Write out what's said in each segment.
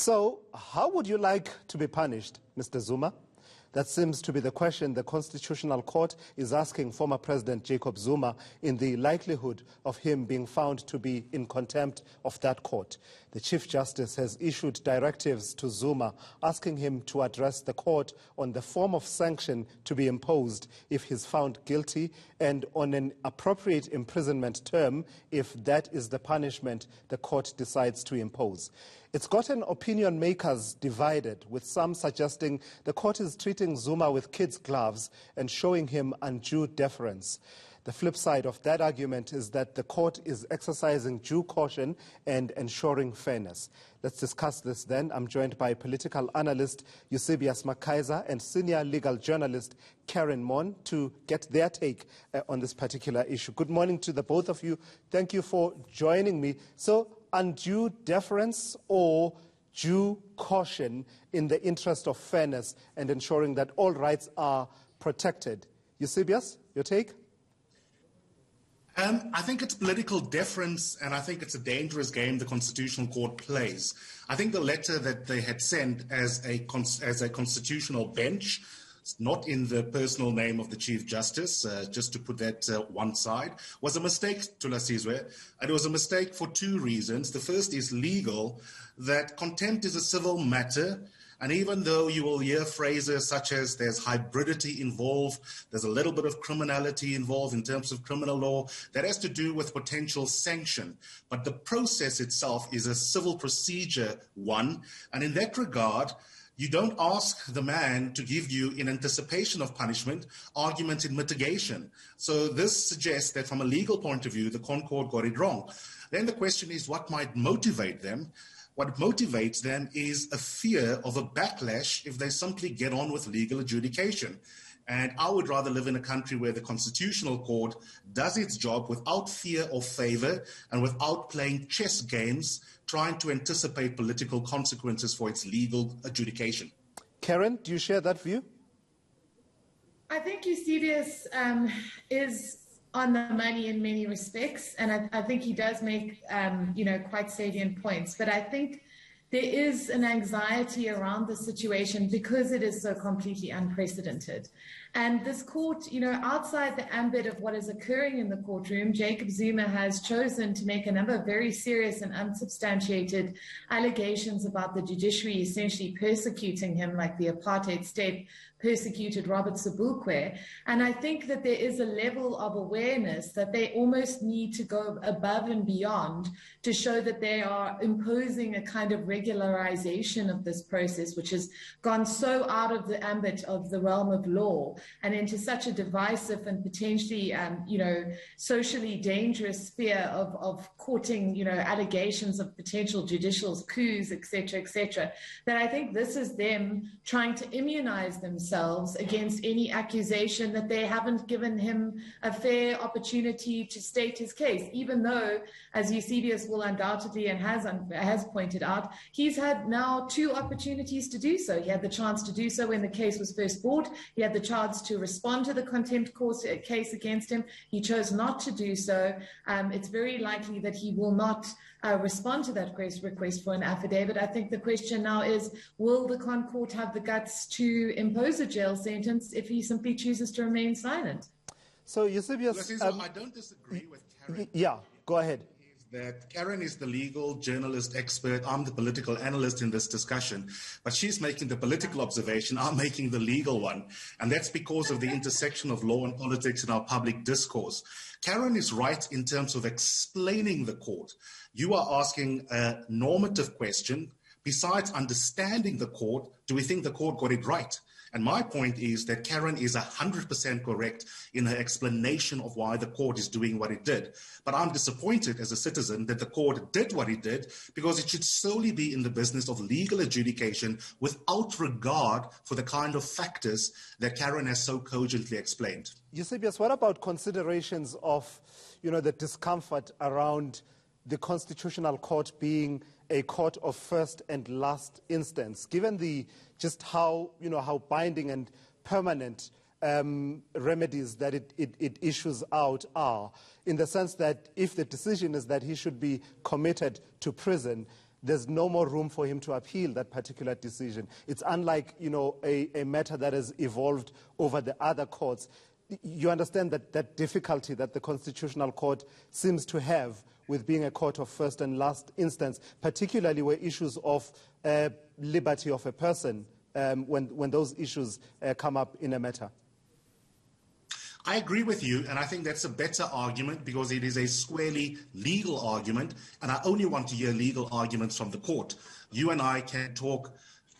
So, how would you like to be punished, Mr. Zuma? That seems to be the question the Constitutional Court is asking former President Jacob Zuma in the likelihood of him being found to be in contempt of that court. The Chief Justice has issued directives to Zuma asking him to address the court on the form of sanction to be imposed if he's found guilty and on an appropriate imprisonment term if that is the punishment the court decides to impose. It's gotten opinion makers divided, with some suggesting the court is treating Zuma with kids' gloves and showing him undue deference. The flip side of that argument is that the court is exercising due caution and ensuring fairness. Let's discuss this then. I'm joined by political analyst Eusebius Makaiser and senior legal journalist Karen Mon to get their take on this particular issue. Good morning to the both of you. Thank you for joining me. So, undue deference or due caution in the interest of fairness and ensuring that all rights are protected. Eusebius, your take? I think it's political deference, and I think it's a dangerous game the Constitutional Court plays. I think the letter that they had sent as a constitutional bench, not in the personal name of the Chief Justice, just to put that one side, was a mistake, Tulasizwe. And it was a mistake for two reasons. The first is legal, that contempt is a civil matter. And even though you will hear phrases such as there's hybridity involved, there's a little bit of criminality involved in terms of criminal law, that has to do with potential sanction. But the process itself is a civil procedure one. And in that regard, you don't ask the man to give you, in anticipation of punishment, arguments in mitigation. So this suggests that from a legal point of view, the Concord got it wrong. Then the question is what might motivate them? What motivates them is a fear of a backlash if they simply get on with legal adjudication. And I would rather live in a country where the Constitutional Court does its job without fear or favor and without playing chess games, trying to anticipate political consequences for its legal adjudication. Karen, do you share that view? I think Eusebius is on the money in many respects, and I think he does make, quite salient points. But I think there is an anxiety around the situation because it is so completely unprecedented. And this court, outside the ambit of what is occurring in the courtroom, Jacob Zuma has chosen to make a number of very serious and unsubstantiated allegations about the judiciary essentially persecuting him like the apartheid state persecuted Robert Sobukwe. And I think that there is a level of awareness that they almost need to go above and beyond to show that they are imposing a kind of regularization of this process, which has gone so out of the ambit of the realm of law and into such a divisive and potentially, socially dangerous sphere of courting, allegations of potential judicial coups, et cetera, that I think this is them trying to immunize themselves against any accusation that they haven't given him a fair opportunity to state his case, even though, as Eusebius will undoubtedly and has pointed out, he's had now two opportunities to do so. He had the chance to do so when the case was first brought. He had the chance to respond to the contempt case against him. He chose not to do so. It's very likely that he will not respond to that request for an affidavit. I think the question now is, will the Court have the guts to impose a jail sentence if he simply chooses to remain silent? So, Eusebius, I don't disagree with Karen. Yeah, go ahead. That Karen is the legal journalist expert. I'm the political analyst in this discussion, but she's making the political observation. I'm making the legal one. And that's because of the intersection of law and politics in our public discourse. Karen is right in terms of explaining the court. You are asking a normative question. Besides understanding the court, do we think the court got it right? And my point is that Karen is 100% correct in her explanation of why the court is doing what it did. But I'm disappointed as a citizen that the court did what it did, because it should solely be in the business of legal adjudication without regard for the kind of factors that Karen has so cogently explained. Eusebius, what about considerations of, the discomfort around the Constitutional Court being a court of first and last instance, given just how binding and permanent remedies that it issues out are, in the sense that if the decision is that he should be committed to prison, there's no more room for him to appeal that particular decision. It's unlike, a matter that has evolved over the other courts. You understand that difficulty that the Constitutional Court seems to have with being a court of first and last instance, particularly where issues of liberty of a person, when those issues come up in a matter. I agree with you, and I think that's a better argument because it is a squarely legal argument, and I only want to hear legal arguments from the court. You and I can talk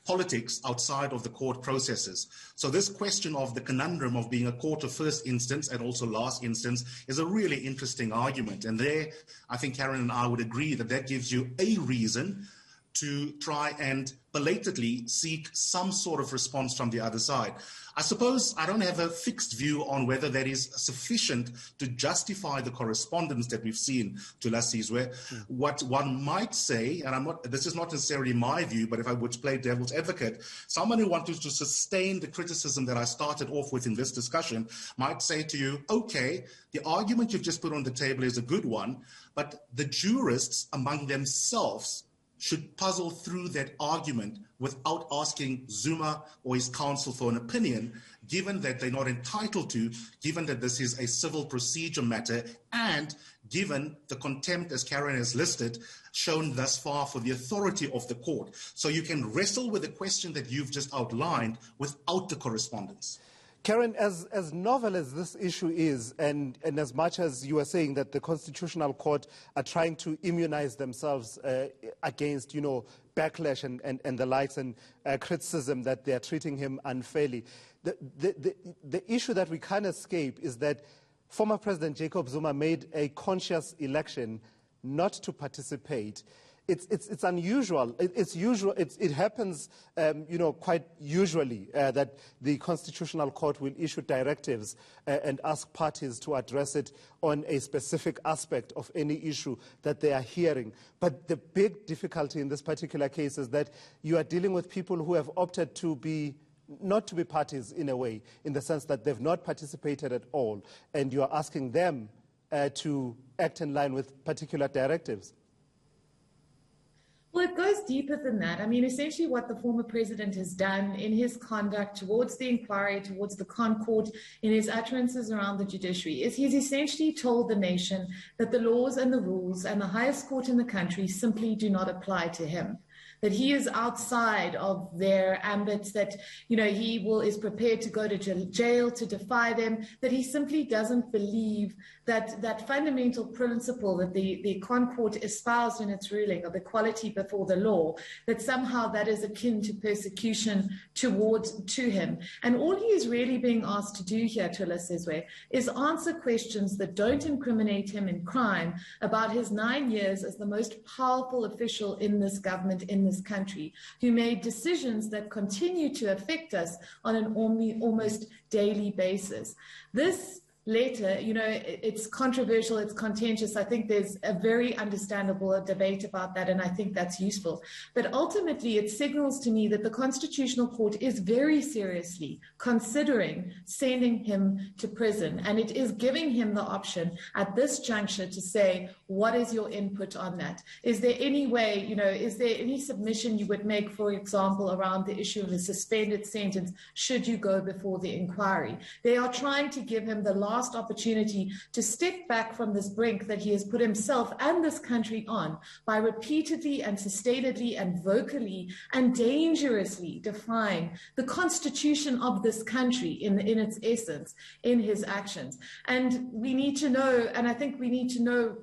politics outside of the court processes. So this question of the conundrum of being a court of first instance and also last instance is a really interesting argument. And there, I think Karen and I would agree that that gives you a reason to try and belatedly seek some sort of response from the other side. I suppose I don't have a fixed view on whether that is sufficient to justify the correspondence that we've seen to Lasizwe. What one might say, and this is not necessarily my view, but if I would play devil's advocate, someone who wanted to sustain the criticism that I started off with in this discussion might say to you, okay, the argument you've just put on the table is a good one, but the jurists among themselves should puzzle through that argument without asking Zuma or his counsel for an opinion, given that they're not entitled to, given that this is a civil procedure matter, and given the contempt, as Karen has listed, shown thus far for the authority of the court. So you can wrestle with the question that you've just outlined without the correspondence. Karen, as novel as this issue is, and as much as you are saying that the Constitutional Court are trying to immunize themselves against, backlash and the likes and criticism that they are treating him unfairly, the issue that we can't escape is that former President Jacob Zuma made a conscious election not to participate. It's unusual. It happens, quite usually that the Constitutional Court will issue directives and ask parties to address it on a specific aspect of any issue that they are hearing. But the big difficulty in this particular case is that you are dealing with people who have opted not to be parties in a way, in the sense that they've not participated at all, and you are asking them to act in line with particular directives. Well, it goes deeper than that. I mean, essentially what the former president has done in his conduct towards the inquiry, towards the Court, in his utterances around the judiciary, is he's essentially told the nation that the laws and the rules and the highest court in the country simply do not apply to him. That he is outside of their ambits, that, he is prepared to go to jail to defy them, that he simply doesn't believe that fundamental principle that the Court espoused in its ruling of equality before the law, that somehow that is akin to persecution to him. And all he is really being asked to do here, Tula Sizwe, is answer questions that don't incriminate him in crime about his 9 years as the most powerful official in this government, in this country, who made decisions that continue to affect us on an almost daily basis. This letter, it's controversial, it's contentious. I think there's a very understandable debate about that, and I think that's useful. But ultimately, it signals to me that the Constitutional Court is very seriously considering sending him to prison, and it is giving him the option at this juncture to say, what is your input on that? Is there any way, is there any submission you would make, for example, around the issue of a suspended sentence should you go before the inquiry? They are trying to give him the last opportunity to step back from this brink that he has put himself and this country on by repeatedly and sustainedly and vocally and dangerously defying the constitution of this country in its essence, in his actions. And we need to know, and I think we need to know,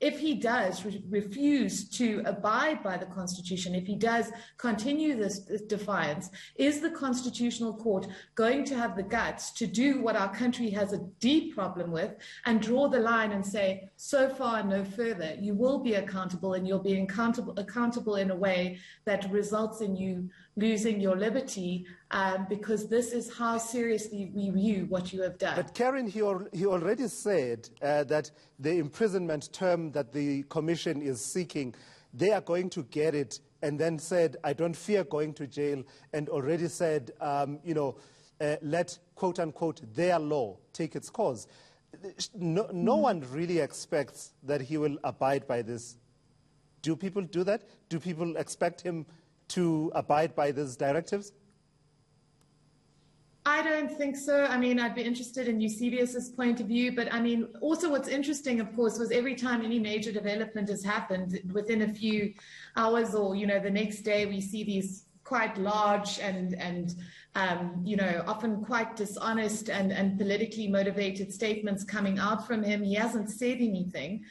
if he does refuse to abide by the Constitution, if he does continue this defiance, is the Constitutional Court going to have the guts to do what our country has a deep problem with and draw the line and say, so far, no further? You will be accountable, and you'll be accountable in a way that results in you losing your liberty, because this is how seriously we view what you have done. But Karen, he already said that the imprisonment term that the Commission is seeking, they are going to get it, and then said, I don't fear going to jail, and already said, let, quote unquote, their law take its course. No one really expects that he will abide by this. Do people do that? Do people expect him to abide by these directives? I don't think so. I mean, I'd be interested in Eusebius's point of view, but I mean, also what's interesting, of course, was every time any major development has happened, within a few hours or, the next day, we see these quite large and often quite dishonest and politically motivated statements coming out from him. He hasn't said anything.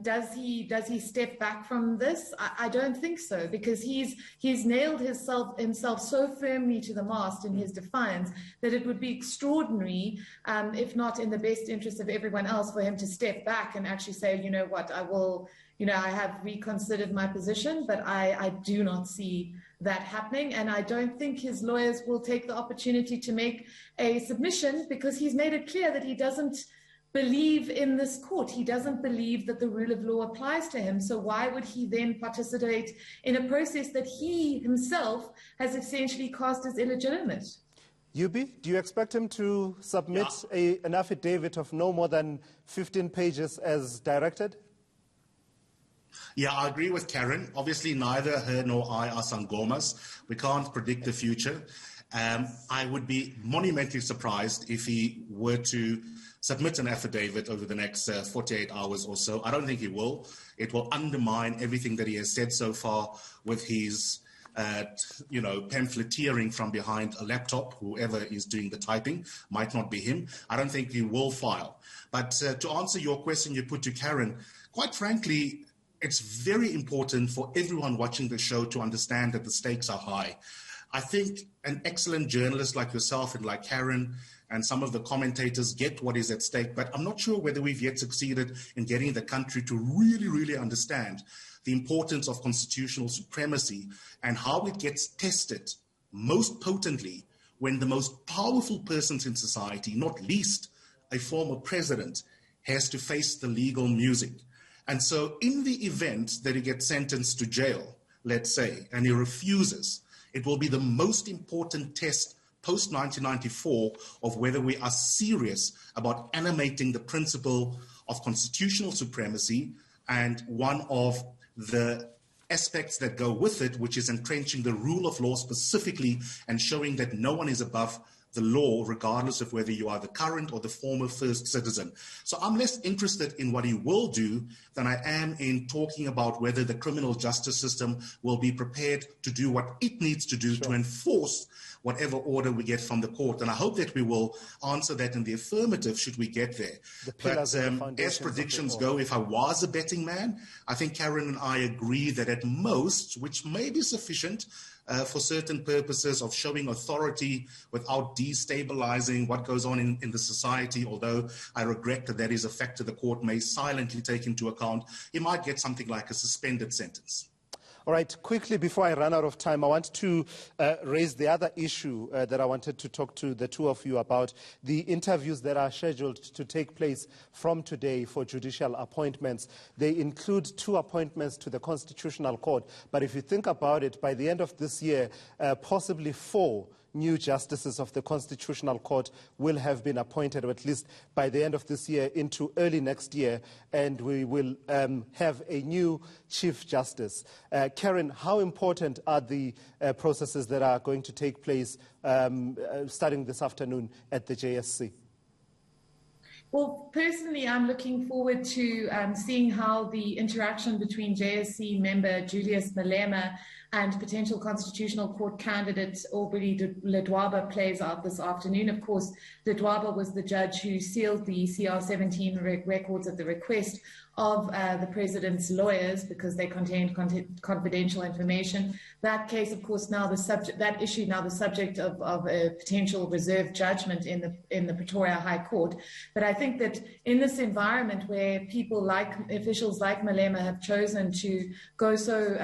Does he step back from this? I don't think so, because he's nailed himself so firmly to the mast in his defiance that it would be extraordinary, if not in the best interest of everyone else, for him to step back and actually say, you know what, I will, I have reconsidered my position, but I do not see that happening. And I don't think his lawyers will take the opportunity to make a submission, because he's made it clear that he doesn't believe in this court. He doesn't believe that the rule of law applies to him. So why would he then participate in a process that he himself has essentially cast as illegitimate? Yubi, do you expect him to submit an affidavit of no more than 15 pages as directed? Yeah, I agree with Karen. Obviously, neither her nor I are sangomas. We can't predict the future. I would be monumentally surprised if he were to submit an affidavit over the next 48 hours or so. I don't think he will. It will undermine everything that he has said so far with his, pamphleteering from behind a laptop. Whoever is doing the typing, might not be him. I don't think he will file. But to answer your question you put to Karen, quite frankly, it's very important for everyone watching the show to understand that the stakes are high. I think an excellent journalist like yourself and like Karen and some of the commentators get what is at stake, but I'm not sure whether we've yet succeeded in getting the country to really, really understand the importance of constitutional supremacy and how it gets tested most potently when the most powerful persons in society, not least a former president, has to face the legal music. And so in the event that he gets sentenced to jail, let's say, and he refuses, it will be the most important test post-1994 of whether we are serious about animating the principle of constitutional supremacy, and one of the aspects that go with it, which is entrenching the rule of law specifically and showing that no one is above the law, regardless of whether you are the current or the former first citizen. So I'm less interested in what he will do than I am in talking about whether the criminal justice system will be prepared to do what it needs to do to enforce whatever order we get from the court. And I hope that we will answer that in the affirmative should we get there. But as predictions go, if I was a betting man, I think Karen and I agree that at most, which may be sufficient, for certain purposes of showing authority without destabilizing what goes on in the society, although I regret that that is a factor the court may silently take into account, you might get something like a suspended sentence. All right, quickly before I run out of time, I want to raise the other issue that I wanted to talk to the two of you about, the interviews that are scheduled to take place from today for judicial appointments. They include 2 appointments to the Constitutional Court, but if you think about it, by the end of this year, possibly 4 new justices of the Constitutional Court will have been appointed, or at least by the end of this year into early next year, and we will have a new Chief Justice. Karen, how important are the processes that are going to take place starting this afternoon at the JSC? Well, personally, I'm looking forward to seeing how the interaction between JSC member Julius Malema and potential Constitutional Court candidate Aubrey Ledwaba plays out this afternoon. Of course, Ledwaba was the judge who sealed the CR-17 records at the request of the president's lawyers because they contained confidential information. That case, of course, now the subject of a potential reserve judgment in the Pretoria High Court. But I think that in this environment where officials like Malema have chosen to go so,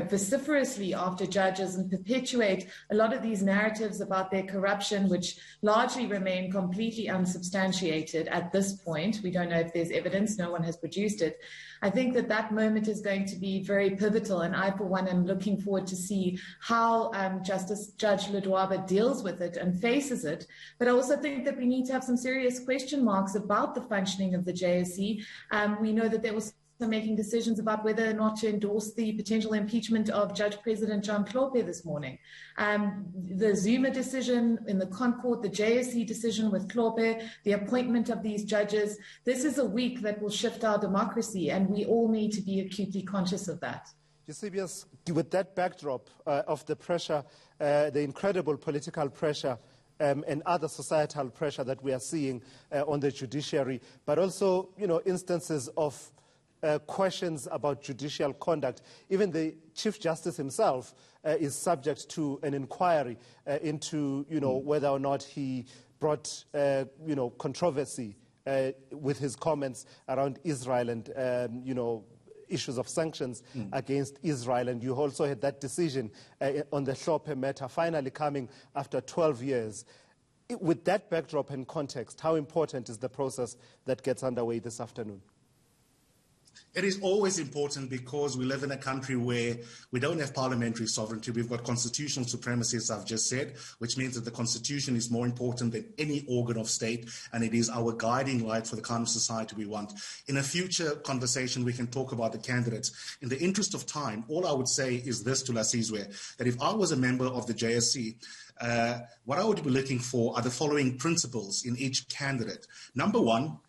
vociferously after judges and perpetuate a lot of these narratives about their corruption, which largely remain completely unsubstantiated at this point. We don't know if there's evidence. No one has produced it. I think that moment is going to be very pivotal, and I, for one, am looking forward to see how Judge Ledwaba deals with it and faces it. But I also think that we need to have some serious question marks about the functioning of the JSC. We know that there was making decisions about whether or not to endorse the potential impeachment of Judge President John Hlophe this morning. The Zuma decision in the Concord, the JSE decision with Hlophe, the appointment of these judges. This is a week that will shift our democracy, and we all need to be acutely conscious of that. Eusebius, with that backdrop of the pressure, the incredible political pressure and other societal pressure that we are seeing on the judiciary, but also, instances of questions about judicial conduct. Even the Chief Justice himself is subject to an inquiry into, whether or not he brought, controversy with his comments around Israel and, issues of sanctions against Israel. And you also had that decision on the Hlophe matter finally coming after 12 years. With that backdrop and context, how important is the process that gets underway this afternoon? It is always important because we live in a country where we don't have parliamentary sovereignty. We've got constitutional supremacy, as I've just said, which means that the Constitution is more important than any organ of state, and it is our guiding light for the kind of society we want. In a future conversation, we can talk about the candidates. In the interest of time, all I would say is this to Lasizwe, that if I was a member of the JSC, what I would be looking for are the following principles in each candidate. Number one,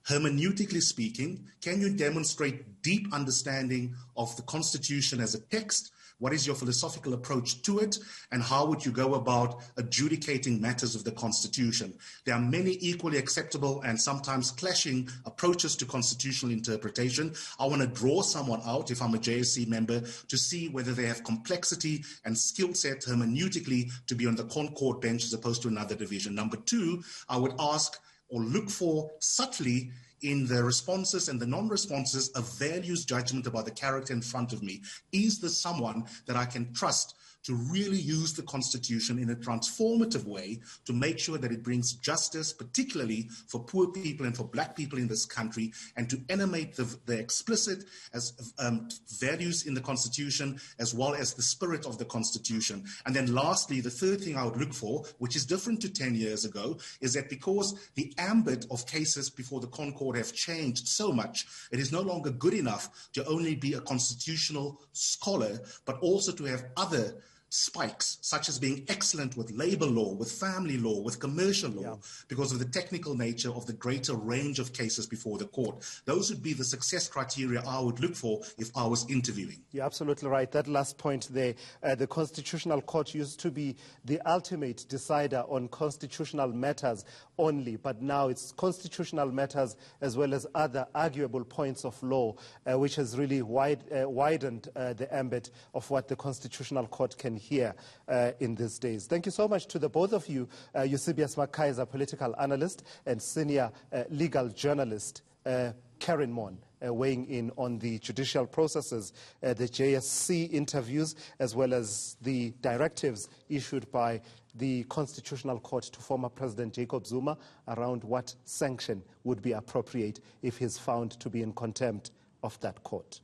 hermeneutically speaking, can you demonstrate deep understanding of the Constitution as a text? What is your philosophical approach to it? And how would you go about adjudicating matters of the Constitution? There are many equally acceptable and sometimes clashing approaches to constitutional interpretation. I want to draw someone out, if I'm a JSC member, to see whether they have complexity and skill set hermeneutically to be on the Concord bench as opposed to another division. Number two, I would ask or look for subtly in the responses and the non-responses a values judgment about the character in front of me. Is this someone that I can trust to really use the Constitution in a transformative way to make sure that it brings justice, particularly for poor people and for black people in this country, and to animate the explicit values in the Constitution as well as the spirit of the Constitution. And then lastly, the third thing I would look for, which is different to 10 years ago, is that because the ambit of cases before the Concord have changed so much, it is no longer good enough to only be a constitutional scholar, but also to have other spikes, such as being excellent with labor law, with family law, with commercial law, because of the technical nature of the greater range of cases before the court. Those would be the success criteria I would look for if I was interviewing. You're absolutely right. That last point there, the Constitutional Court used to be the ultimate decider on constitutional matters only, but now it's constitutional matters as well as other arguable points of law, which has really widened the ambit of what the Constitutional Court can hear in these days. Thank you so much to the both of you, Eusebius McKaiser, political analyst, and senior legal journalist, Karen Mon, weighing in on the judicial processes, the JSC interviews, as well as the directives issued by the Constitutional Court to former President Jacob Zuma around what sanction would be appropriate if he's found to be in contempt of that court.